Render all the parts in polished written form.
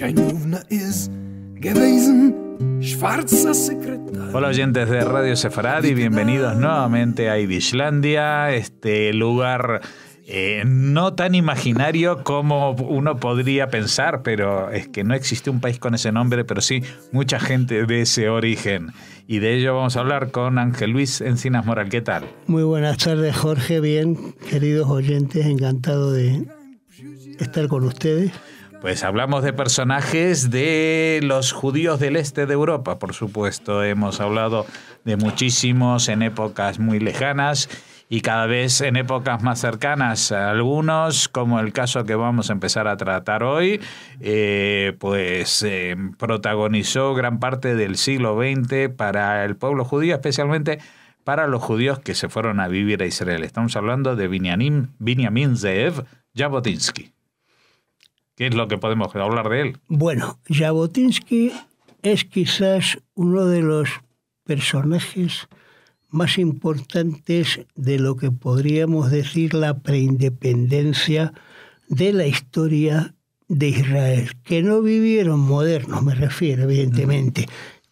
Scheinowna ist gewesen, schwarzer Sekretär. Hola oyentes de Radio Sefaradi, bienvenidos nuevamente a Yidishlandia, este lugar no tan imaginario como uno podría pensar, pero es que no existe un país con ese nombre, pero sí mucha gente de ese origen. Y de ello vamos a hablar con Ángel Luis Encinas Moral. ¿Qué tal? Muy buenas tardes, Jorge. Bien, queridos oyentes, encantado de estar con ustedes. Pues hablamos de personajes de los judíos del este de Europa, por supuesto. Hemos hablado de muchísimos en épocas muy lejanas y cada vez en épocas más cercanas. Algunos, como el caso que vamos a empezar a tratar hoy, protagonizó gran parte del siglo XX para el pueblo judío, especialmente para los judíos que se fueron a vivir a Israel. Estamos hablando de Binyamin Ze'ev Jabotinsky. ¿Qué es lo que podemos hablar de él? Bueno, Jabotinsky es quizás uno de los personajes más importantes de lo que podríamos decir la preindependencia de la historia de Israel. Que no vivieron modernos, me refiero, evidentemente,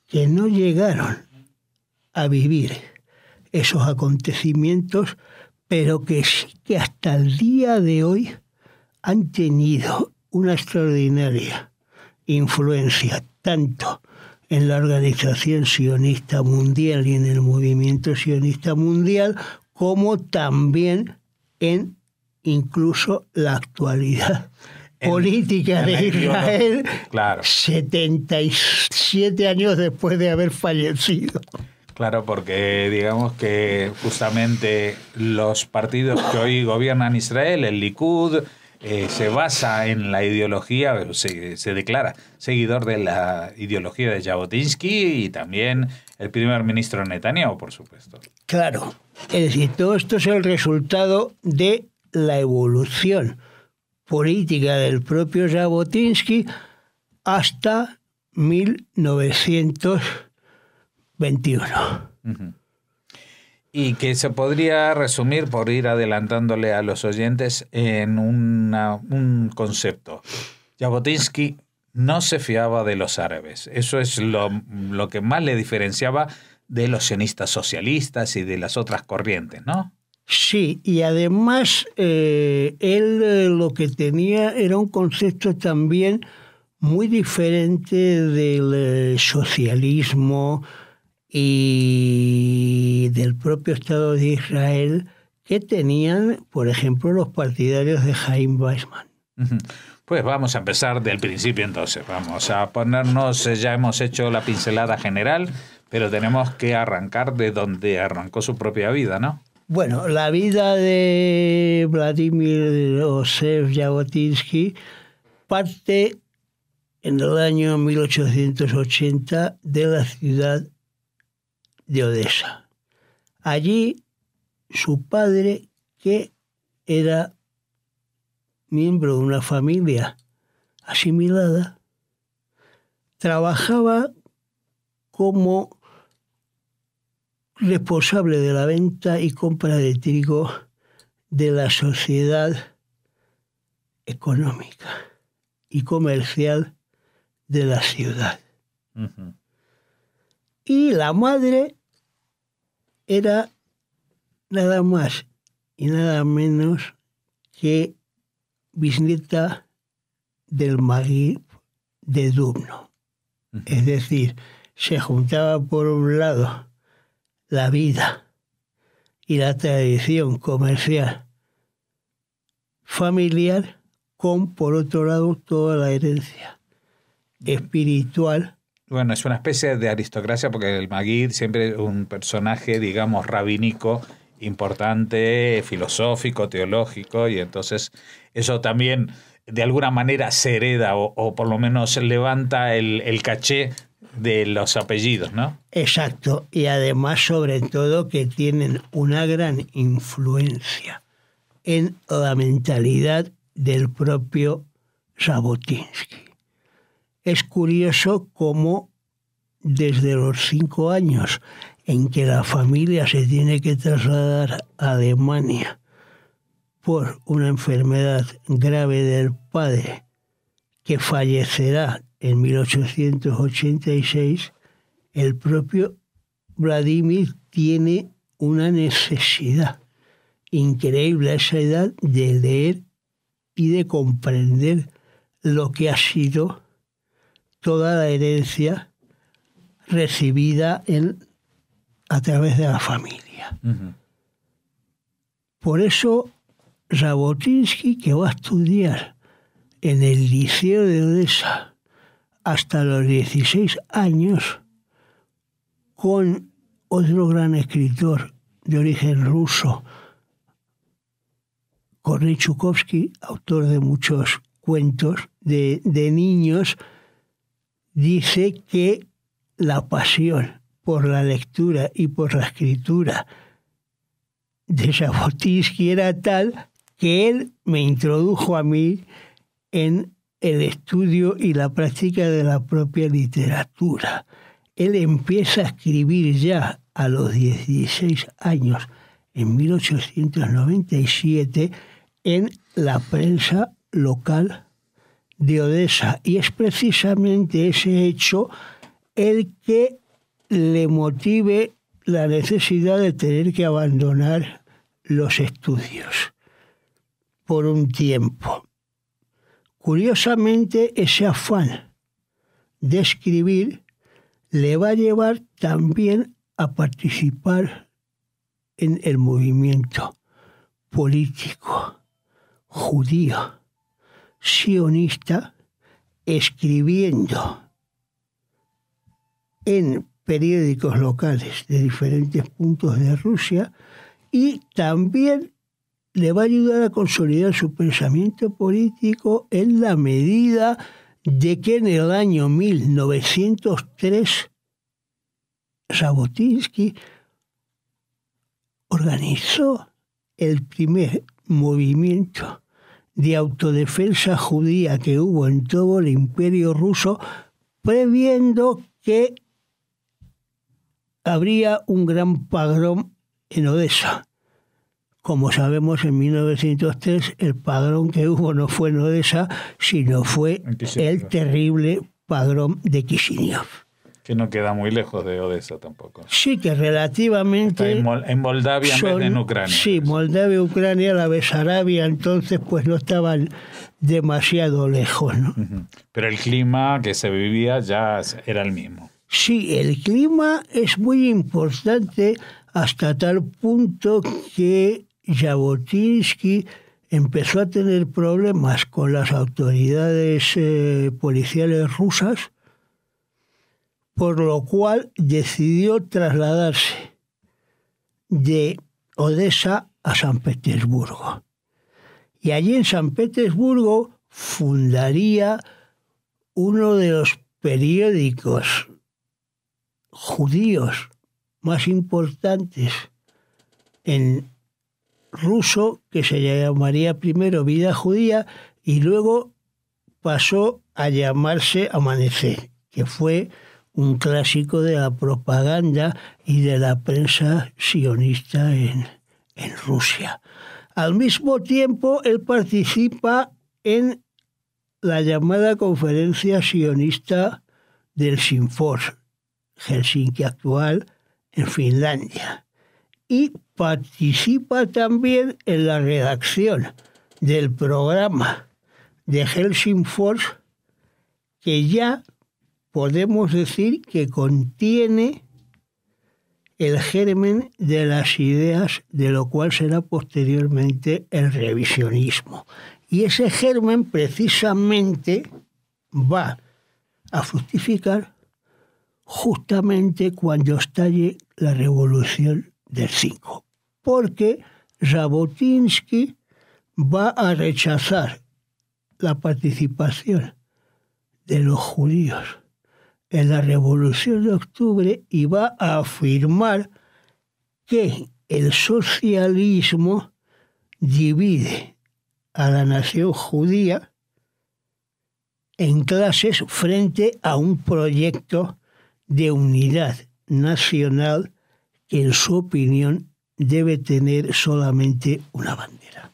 que no llegaron a vivir esos acontecimientos, pero que sí que hasta el día de hoy han tenido una extraordinaria influencia tanto en la Organización Sionista Mundial y en el movimiento sionista mundial, como también en incluso la actualidad política de Israel, claro, 77 años después de haber fallecido. Claro, porque digamos que justamente los partidos que hoy gobiernan Israel, el Likud, se basa en la ideología, se declara seguidor de la ideología de Jabotinsky y también el primer ministro Netanyahu, por supuesto. Claro, es decir, todo esto es el resultado de la evolución política del propio Jabotinsky hasta 1921. Uh-huh. Y que se podría resumir, por ir adelantándole a los oyentes, en un concepto. Jabotinsky no se fiaba de los árabes. Eso es lo que más le diferenciaba de los sionistas socialistas y de las otras corrientes, ¿no? Sí, y además él lo que tenía era un concepto también muy diferente del socialismo y del propio Estado de Israel que tenían, por ejemplo, los partidarios de Chaim Weizmann. Pues vamos a empezar del principio entonces. Vamos a ponernos, ya hemos hecho la pincelada general, pero tenemos que arrancar de donde arrancó su propia vida, ¿no? Bueno, la vida de Vladimir Osef Jabotinsky parte en el año 1880 de la ciudad de Odessa. Allí su padre, que era miembro de una familia asimilada, trabajaba como responsable de la venta y compra de trigo de la sociedad económica y comercial de la ciudad. Uh-huh. Y la madre era nada más y nada menos que bisnieta del Maguid de Dubno. Uh-huh. Es decir, se juntaba por un lado la vida y la tradición comercial familiar con, por otro lado, toda la herencia espiritual. Bueno, es una especie de aristocracia porque el Maguid siempre es un personaje, digamos, rabínico, importante, filosófico, teológico, y entonces eso también de alguna manera se hereda o por lo menos levanta el caché de los apellidos, ¿no? Exacto, y además sobre todo que tienen una gran influencia en la mentalidad del propio Jabotinsky. Es curioso cómo desde los 5 años en que la familia se tiene que trasladar a Alemania por una enfermedad grave del padre que fallecerá en 1886, el propio Vladimir tiene una necesidad increíble a esa edad de leer y de comprender lo que ha sido toda la herencia recibida a través de la familia. Ujú. Por eso, Jabotinsky, que va a estudiar en el Liceo de Odessa hasta los 16 años, con otro gran escritor de origen ruso, Kornei Chukovsky, autor de muchos cuentos de niños, dice que la pasión por la lectura y por la escritura de Jabotinsky era tal que él me introdujo a mí en el estudio y la práctica de la propia literatura. Él empieza a escribir ya a los 16 años, en 1897, en la prensa local de Odessa. Y es precisamente ese hecho el que le motive la necesidad de tener que abandonar los estudios por un tiempo. Curiosamente, ese afán de escribir le va a llevar también a participar en el movimiento político judío sionista, escribiendo en periódicos locales de diferentes puntos de Rusia, y también le va a ayudar a consolidar su pensamiento político en la medida de que en el año 1903 Jabotinsky organizó el primer movimiento de autodefensa judía que hubo en todo el Imperio ruso, previendo que habría un gran pogrom en Odessa. Como sabemos, en 1903 el pogrom que hubo no fue en Odessa, sino fue el terrible pogrom de Kishinev. Que no queda muy lejos de Odessa tampoco. Sí, que relativamente... Está en Moldavia en vez de en Ucrania. Sí, Moldavia, Ucrania, la Besarabia, entonces pues no estaban demasiado lejos, ¿no? Uh-huh. Pero el clima que se vivía ya era el mismo. Sí, el clima es muy importante hasta tal punto que Jabotinsky empezó a tener problemas con las autoridades policiales rusas, por lo cual decidió trasladarse de Odessa a San Petersburgo. Y allí en San Petersburgo fundaría uno de los periódicos judíos más importantes en ruso, que se llamaría primero Vida Judía y luego pasó a llamarse Amanecer, que fue un clásico de la propaganda y de la prensa sionista en Rusia. Al mismo tiempo, él participa en la llamada Conferencia Sionista del Sinfors, Helsinki actual, en Finlandia. Y participa también en la redacción del programa de Helsingfors, que ya podemos decir que contiene el germen de las ideas de lo cual será posteriormente el revisionismo. Y ese germen precisamente va a fructificar justamente cuando estalle la Revolución del 5, porque Jabotinsky va a rechazar la participación de los judíos en la Revolución de Octubre y va a afirmar que el socialismo divide a la nación judía en clases frente a un proyecto de unidad nacional que, en su opinión, debe tener solamente una bandera.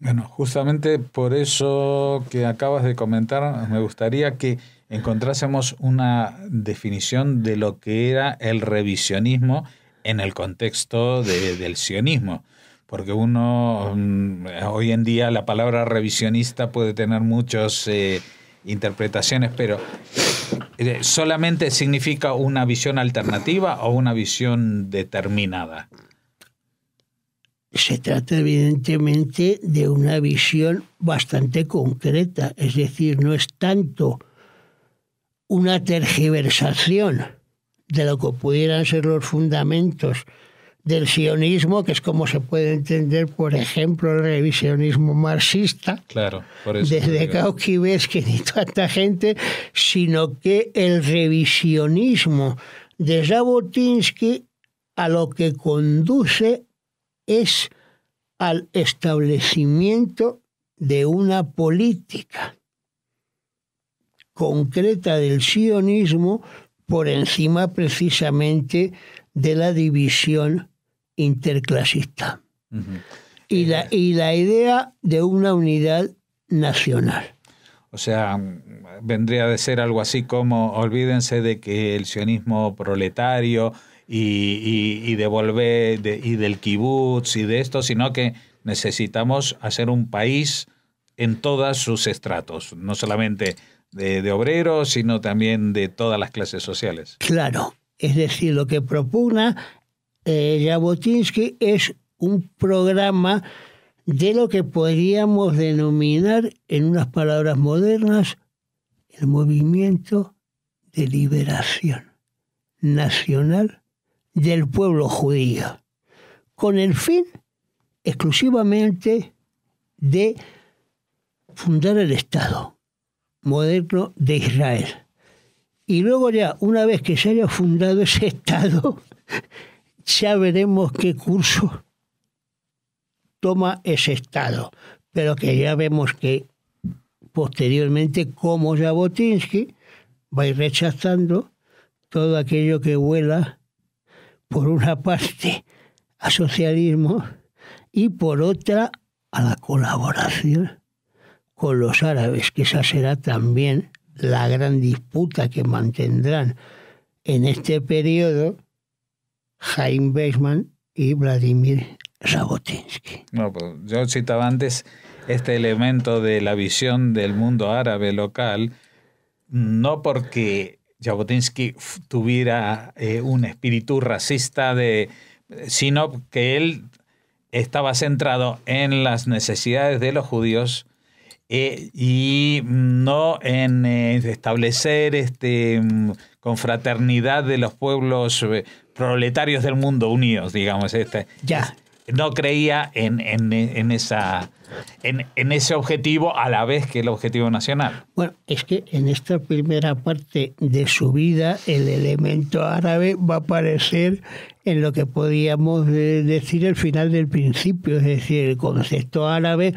Bueno, justamente por eso que acabas de comentar, me gustaría que encontrásemos una definición de lo que era el revisionismo en el contexto del sionismo. Porque uno, hoy en día la palabra revisionista puede tener muchas interpretaciones, pero ¿solamente significa una visión alternativa o una visión determinada? Se trata evidentemente de una visión bastante concreta, es decir, no es tanto una tergiversación de lo que pudieran ser los fundamentos del sionismo, que es como se puede entender, por ejemplo, el revisionismo marxista, claro, por eso desde Kautsky, Beskin y toda esta gente, sino que el revisionismo de Jabotinsky a lo que conduce es al establecimiento de una política concreta del sionismo por encima precisamente de la división interclasista. Uh-huh. Y la idea de una unidad nacional. O sea, vendría de ser algo así como, olvídense de que el sionismo proletario y del kibutz y de esto, sino que necesitamos hacer un país en todos sus estratos, no solamente de obreros, sino también de todas las clases sociales. Claro, es decir, lo que propugna Jabotinsky es un programa de lo que podríamos denominar, en unas palabras modernas, el movimiento de liberación nacional del pueblo judío, con el fin exclusivamente de fundar el Estado moderno de Israel. Y luego ya, una vez que se haya fundado ese Estado, ya veremos qué curso toma ese Estado. Pero que ya vemos que posteriormente, como Jabotinsky, va a ir rechazando todo aquello que vuela, por una parte, a socialismo y por otra, a la colaboración con los árabes, que esa será también la gran disputa que mantendrán en este periodo Chaim Weizmann y Vladimir Jabotinsky. No, pues yo citaba antes este elemento de la visión del mundo árabe local, no porque Jabotinsky tuviera un espíritu racista, sino que él estaba centrado en las necesidades de los judíos y no en establecer confraternidad de los pueblos proletarios del mundo unidos, digamos. Ya. No creía en ese objetivo a la vez que el objetivo nacional. Bueno, es que en esta primera parte de su vida el elemento árabe va a aparecer en lo que podríamos decir el final del principio, es decir, el concepto árabe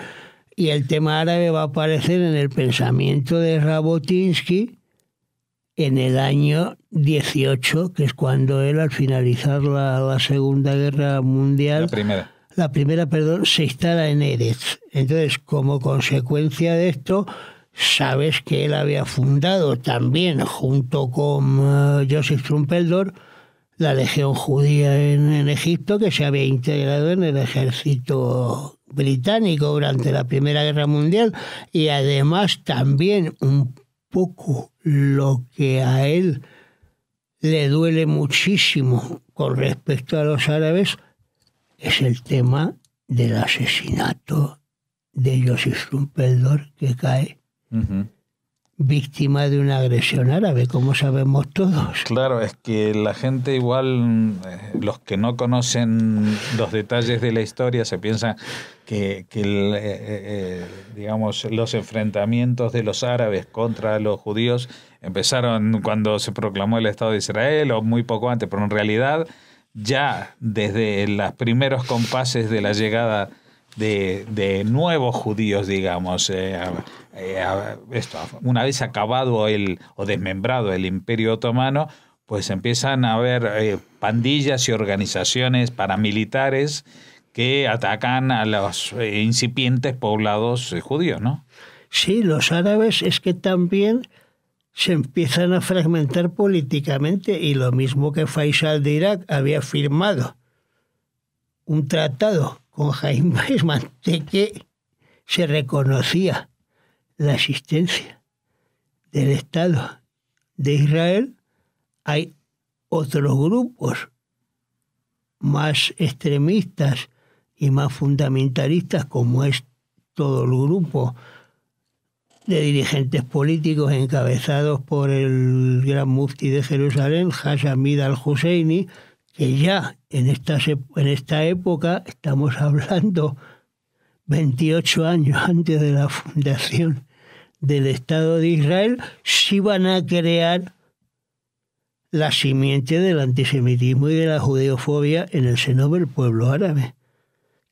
y el tema árabe va a aparecer en el pensamiento de Jabotinsky en el año 18, que es cuando él, al finalizar la Segunda Guerra Mundial, la primera, se instala en Eretz. Entonces, como consecuencia de esto, sabes que él había fundado también, junto con Joseph Trumpeldor, la Legión Judía en Egipto, que se había integrado en el ejército británico durante la Primera Guerra Mundial, y además también un poco lo que a él le duele muchísimo con respecto a los árabes es el tema del asesinato de Joseph Trumpeldor, que cae víctima de una agresión árabe, como sabemos todos. Claro, es que la gente igual, los que no conocen los detalles de la historia, se piensan que digamos, los enfrentamientos de los árabes contra los judíos empezaron cuando se proclamó el Estado de Israel o muy poco antes, pero en realidad ya desde los primeros compases de la llegada de nuevos judíos, digamos, una vez acabado o desmembrado el Imperio Otomano, pues empiezan a haber pandillas y organizaciones paramilitares que atacan a los incipientes poblados judíos, ¿no? Sí, los árabes es que también se empiezan a fragmentar políticamente, y lo mismo que Faisal de Irak había firmado un tratado con Jaime Weizmann de que se reconocía la existencia del Estado de Israel. Hay otros grupos más extremistas y más fundamentalistas, como es todo el grupo de dirigentes políticos encabezados por el gran mufti de Jerusalén, Haj Hamid al-Husseini, que ya en esta época, estamos hablando 28 años antes de la fundación del Estado de Israel, sí van a crear la simiente del antisemitismo y de la judeofobia en el seno del pueblo árabe,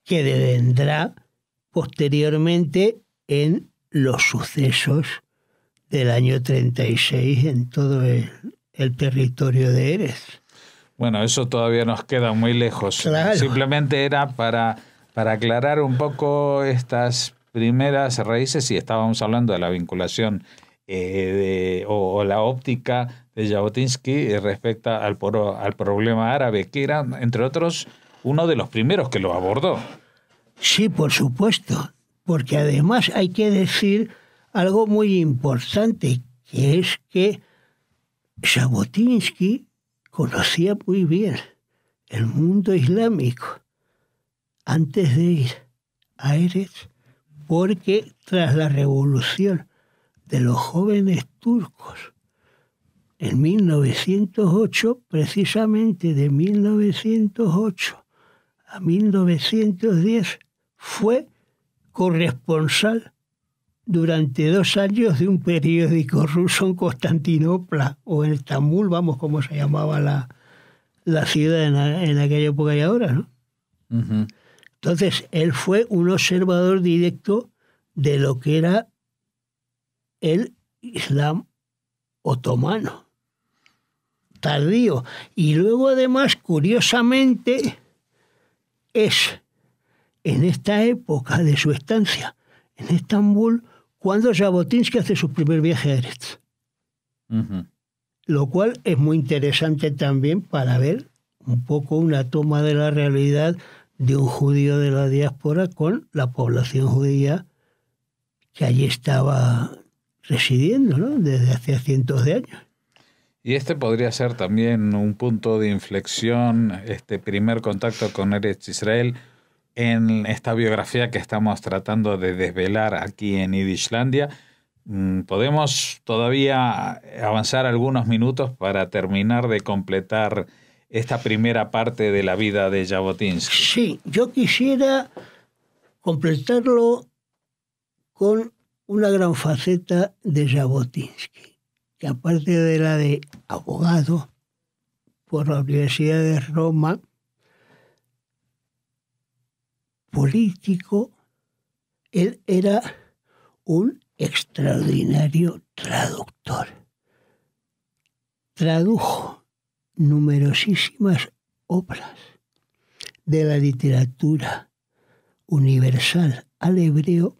que devendrá posteriormente en los sucesos del año 36 en todo el territorio de Erez. Bueno, eso todavía nos queda muy lejos. Claro. Simplemente era para aclarar un poco estas primeras raíces, y estábamos hablando de la vinculación o la óptica de Jabotinsky respecto al problema árabe, que era, entre otros, uno de los primeros que lo abordó. Sí, por supuesto, porque además hay que decir algo muy importante, que es que Jabotinsky conocía muy bien el mundo islámico antes de ir a Erez, porque tras la revolución de los jóvenes turcos en 1908, precisamente de 1908 a 1910, fue corresponsal durante 2 años de un periódico ruso en Constantinopla, o en Estambul, vamos, como se llamaba la ciudad en aquella época y ahora, ¿no? Uh-huh. Entonces, él fue un observador directo de lo que era el Islam otomano, tardío. Y luego, además, curiosamente, es en esta época de su estancia en Estambul cuando Jabotinsky hace su primer viaje a Erez. Uh-huh. Lo cual es muy interesante también para ver un poco una toma de la realidad de un judío de la diáspora con la población judía que allí estaba residiendo, ¿no?, desde hace cientos de años. Y este podría ser también un punto de inflexión, este primer contacto con Eretz Israel, en esta biografía que estamos tratando de desvelar aquí en Yiddishlandia. Podemos todavía avanzar algunos minutos para terminar de completar esta primera parte de la vida de Jabotinsky. Sí, yo quisiera completarlo con una gran faceta de Jabotinsky, que aparte de la de abogado por la Universidad de Roma, político, él era un extraordinario traductor. Tradujo numerosísimas obras de la literatura universal al hebreo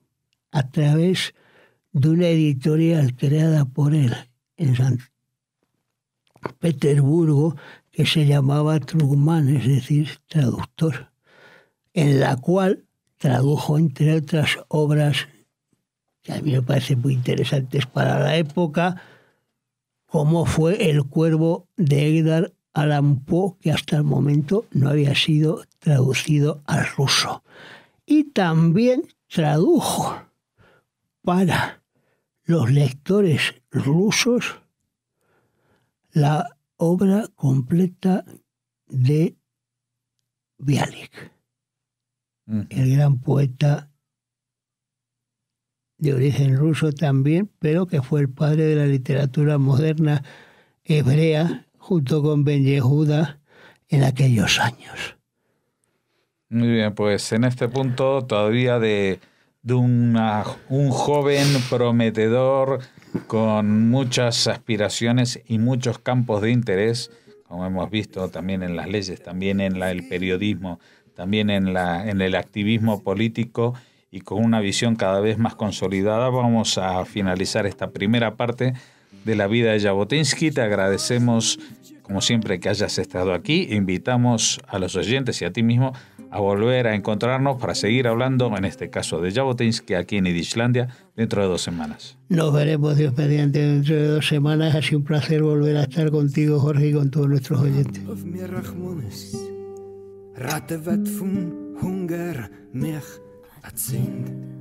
a través de una editorial creada por él en San Petersburgo que se llamaba Trugman, es decir, traductor, en la cual tradujo, entre otras obras que a mí me parecen muy interesantes para la época, como fue El cuervo de Edgar Allan Poe, que hasta el momento no había sido traducido al ruso. Y también tradujo para los lectores rusos la obra completa de Bialik, el gran poeta de origen ruso también, pero que fue el padre de la literatura moderna hebrea, junto con Ben Yehuda, en aquellos años. Muy bien, pues en este punto todavía de un joven prometedor con muchas aspiraciones y muchos campos de interés, como hemos visto también en las leyes, también en el periodismo, también en el activismo político y con una visión cada vez más consolidada. Vamos a finalizar esta primera parte de la vida de Jabotinsky. Te agradecemos, como siempre, que hayas estado aquí. Invitamos a los oyentes y a ti mismo a volver a encontrarnos para seguir hablando, en este caso de Jabotinsky, aquí en Yidishlandia, dentro de 2 semanas. Nos veremos, Dios mediante, dentro de 2 semanas. Ha sido un placer volver a estar contigo, Jorge, y con todos nuestros oyentes. Ratte wat vun Hunger mich erzint.